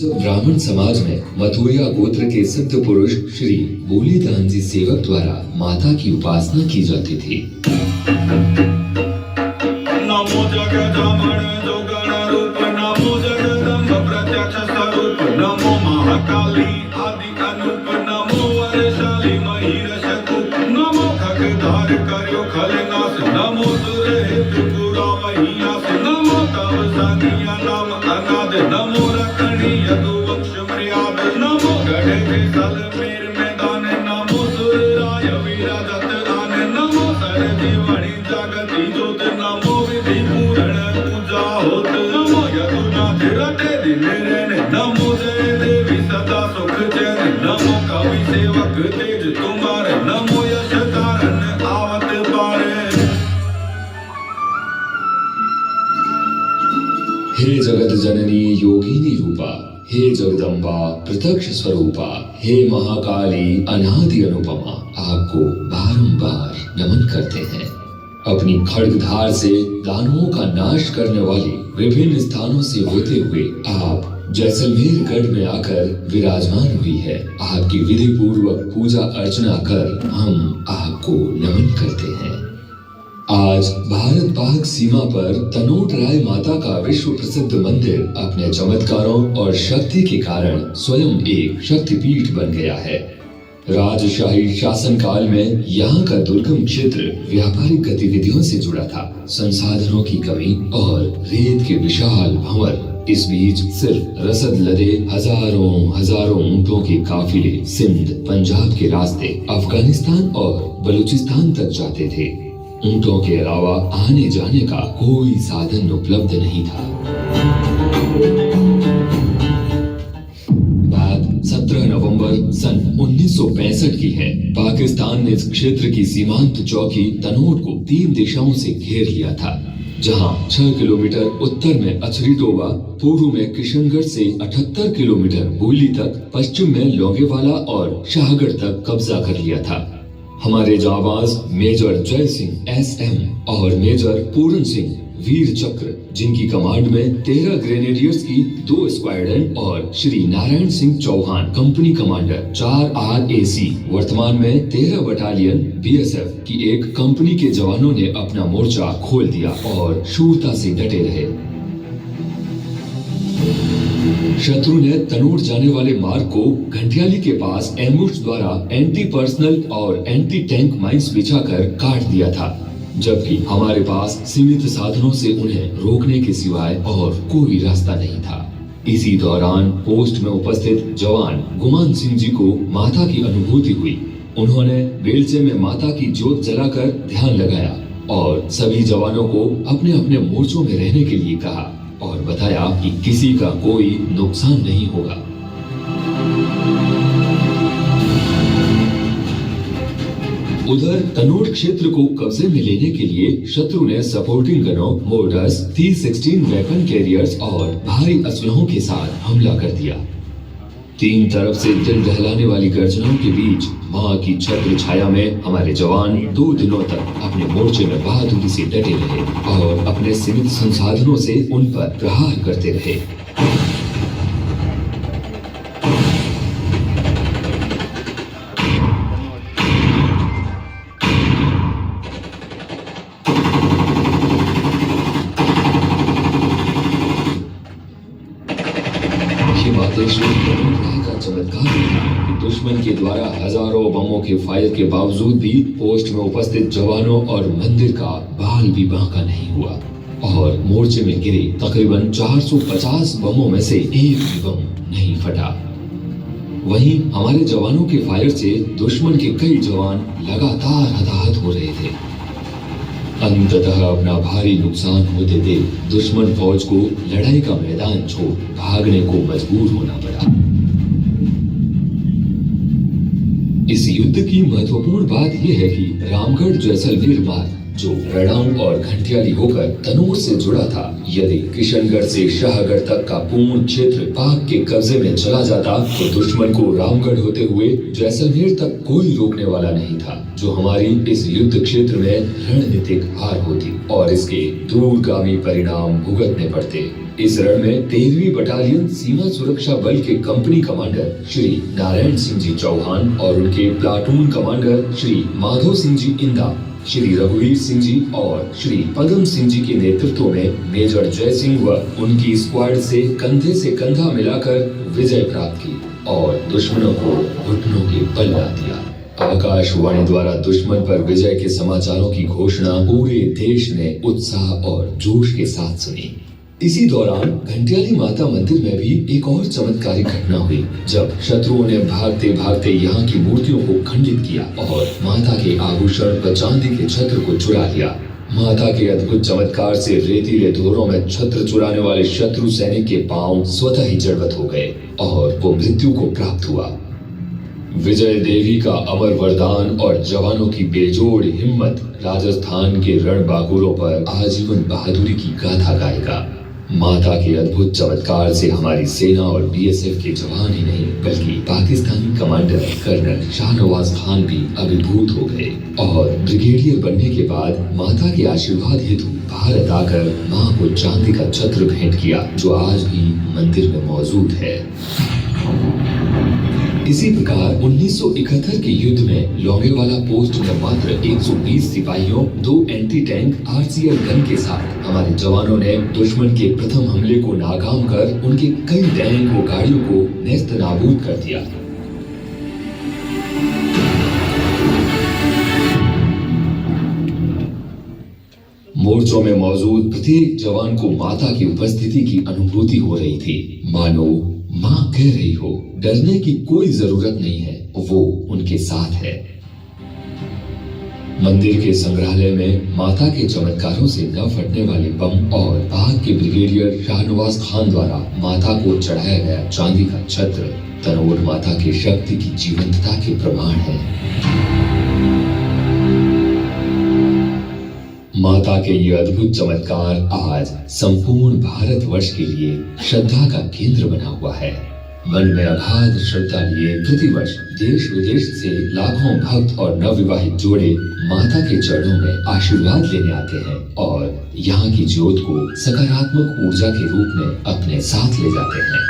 ब्राह्मण समाज में मथुरिया गोत्र के सिद्ध पुरुष श्री बोलीदान जी सेवक द्वारा माता की उपासना की जाती थी। नमो जगदम्ब जोगण रूप, नमो जगदम्ब प्रत्यक्ष स्वरूप, नमो महाकाली आदि अनूप, नमो वरशाली महिरश कूप, नमो खगधार कर्यो खलनाश, नमो सुरहे त्रिपुरा वहियास, नमो तव संज्ञा नाम अनाद, नमो रखणी यदु वंश मर्याद, नमो गढ़ के सल मेर मैदान, नमो सुर राय विराजत आन, नमो सर जीवणी जगति जोत, नमो विधि पूरण पूजा होत, नमो यदुनाथ रटे दिन रैन, नमो जय देवी सदा सुख चैन, नमो कवि सेवक तेज तुम्हारे, नमो यश तारन आवत पारे। हे जगत जननी योगिनी रूपा, हे जगदम्बा प्रत्यक्ष स्वरूपा, हे महाकाली अनादि अनुपमा, आपको बारंबार नमन करते हैं। अपनी खड्गधार से दानवों का नाश करने वाली विभिन्न स्थानों से होते हुए आप जैसलमेर गढ़ में आकर विराजमान हुई है। आपकी विधि पूर्वक पूजा अर्चना कर हम आपको नमन करते हैं। आज भारत पाक सीमा पर तनोट राय माता का विश्व प्रसिद्ध मंदिर अपने चमत्कारों और शक्ति के कारण स्वयं एक शक्तिपीठ बन गया है। राजशाही शासन काल में यहाँ का दुर्गम क्षेत्र व्यापारिक गतिविधियों से जुड़ा था। संसाधनों की कमी और रेत के विशाल भंवर, इस बीच सिर्फ रसद लदे हजारों ऊंटों के काफिले सिंध पंजाब के रास्ते अफगानिस्तान और बलूचिस्तान तक जाते थे। ऊंटों के अलावा आने जाने का कोई साधन उपलब्ध नहीं था। बात 17 नवंबर सन 1965 की है। पाकिस्तान ने इस क्षेत्र की सीमांत चौकी तनोट को 3 दिशाओं से घेर लिया था, जहां 6 किलोमीटर उत्तर में अछरीटोबा, पूर्व में किशनगढ़ से 78 किलोमीटर बोली तक, पश्चिम में लोंगेवाला और शाहगढ़ तक कब्जा कर लिया था। हमारे जाबाज मेजर जय सिंह SM और मेजर पूरन सिंह वीर चक्र, जिनकी कमांड में 13 ग्रेनेडियर्स की 2 स्क्वाड्रन और Shri Narayan Singh Chauhan company commander 4 RAC, वर्तमान में 13 बटालियन BSF की एक कंपनी के जवानों ने अपना मोर्चा खोल दिया और शूरता से डटे रहे। शत्रु ने तनोट जाने वाले मार्ग को घंटियाली के पास एम्बुश द्वारा एंटी पर्सनल और एंटी टैंक माइंस बिछाकर काट दिया था, जबकि हमारे पास सीमित साधनों से उन्हें रोकने के सिवाय और कोई रास्ता नहीं था। इसी दौरान पोस्ट में उपस्थित जवान गुमान सिंह जी को माता की अनुभूति हुई। उन्होंने बेलचे में माता की जोत जलाकर ध्यान लगाया और सभी जवानों को अपने अपने मोर्चों में रहने के लिए कहा और बताया कि किसी का कोई नुकसान नहीं होगा। उधर तनोट क्षेत्र को कब्जे में लेने के लिए शत्रु ने supporting गनों, motors, T-16 weapon carriers और भारी असलहों के साथ हमला कर दिया। 3 तरफ से दिल दहलाने वाली गर्जनाओं के बीच मां की छत्र छाया में हमारे जवान 2 दिनों तक अपने मोर्चे में बहादुरी से डटे रहे और अपने सीमित संसाधनों से उन पर प्रहार करते रहे। चमत्कार था। दुश्मन के द्वारा हजारों बमों के फायर के बावजूद भी पोस्ट में उपस्थित जवानों और मंदिर का बाल भी बांका नहीं हुआ और मोर्चे में गिरे तकरीबन 450 बमों में से एक भी बम नहीं फटा। वहीं हमारे जवानों के फायर से दुश्मन के कई जवान लगातार हताहत हो रहे थे। अंततः अपना भारी नुकसान होते देख दुश्मन फौज को लड़ाई का मैदान छोड़ भागने को मजबूर होना पड़ा। इस युद्ध की महत्वपूर्ण बात यह है कि रामगढ़ जैसलमेर मार्ग जो रणांग और घंटियाली होकर तनोर से जुड़ा था। यदि किशनगढ़ से शाहगढ़ तक का पूर्ण क्षेत्र पाक के कब्जे में चला जाता तो दुश्मन को रामगढ़ होते हुए जैसलमेर तक कोई रोकने वाला नहीं था, जो हमारी इस युद्ध क्षेत्र में रणनीतिक हार होती और इसके दूरगामी परिणाम भुगतने पड़ते। इस रण में 13वीं बटालियन सीमा सुरक्षा बल के कंपनी कमांडर श्री नारायण सिंह जी चौहान और उनके प्लाटून कमांडर श्री माधो सिंह जी इंदा, श्री रघुवीर सिंह जी और श्री पदम सिंह जी के नेतृत्व में मेजर जय सिंह व उनकी स्क्वाड से कंधा मिलाकर विजय प्राप्त की और दुश्मनों को घुटनों के बल ला दिया। आकाशवाणी द्वारा दुश्मन पर विजय के समाचारों की घोषणा पूरे देश ने उत्साह और जोश के साथ सुनी। इसी दौरान घंटियाली माता मंदिर में भी एक और चमत्कारिक घटना हुई, जब शत्रुओं ने भागते भागते यहाँ की मूर्तियों को खंडित किया और माता के आभूषण व चांदी के छत्र को चुरा लिया। माता के अद्भुत चमत्कार से रेतीले धोरों में छत्र चुराने वाले शत्रु सैनिक के पांव स्वतः ही जड़वत हो गए और वो मृत्यु को प्राप्त हुआ। विजय देवी का अमर वरदान और जवानों की बेजोड़ हिम्मत राजस्थान के रणबांकुरों पर आजीवन बहादुरी की गाथा गाएगा। माता के अद्भुत चमत्कार से हमारी सेना और बीएसएफ के जवान ही नहीं बल्कि पाकिस्तानी कमांडर कर्नल शाहनवाज खान भी अभिभूत हो गए और ब्रिगेडियर बनने के बाद माता के आशीर्वाद हेतु भारत आकर मां को चांदी का छत्र भेंट किया, जो आज भी मंदिर में मौजूद है। इसी प्रकार 1971 के युद्ध में लोंगेवाला पोस्ट में मात्र 120 सिपाहियों, 2 एंटी टैंक आरसीएल गन के साथ हमारे जवानों ने दुश्मन के प्रथम हमले को नाकाम कर उनके कई टैंक व गाड़ियों को नेस्त नाबूद कर दिया। मोर्चों में मौजूद प्रत्येक जवान को माता की उपस्थिति की अनुभूति हो रही थी, मानो माँ कह रही हो डरने की कोई जरूरत नहीं है, वो उनके साथ है। मंदिर के संग्रहालय में माता के चमत्कारों से न फटने वाले बम और पाक के ब्रिगेडियर शाहनवाज खान द्वारा माता को चढ़ाया गया चांदी का छत्र तनोर माता की शक्ति की जीवंतता के प्रमाण है। माता के ये अद्भुत चमत्कार आज संपूर्ण भारतवर्ष के लिए श्रद्धा का केंद्र बना हुआ है। मन में अगाध श्रद्धा लिए प्रतिवर्ष देश विदेश से लाखों भक्त और नवविवाहित जोड़े माता के चरणों में आशीर्वाद लेने आते हैं और यहाँ की ज्योत को सकारात्मक ऊर्जा के रूप में अपने साथ ले जाते हैं।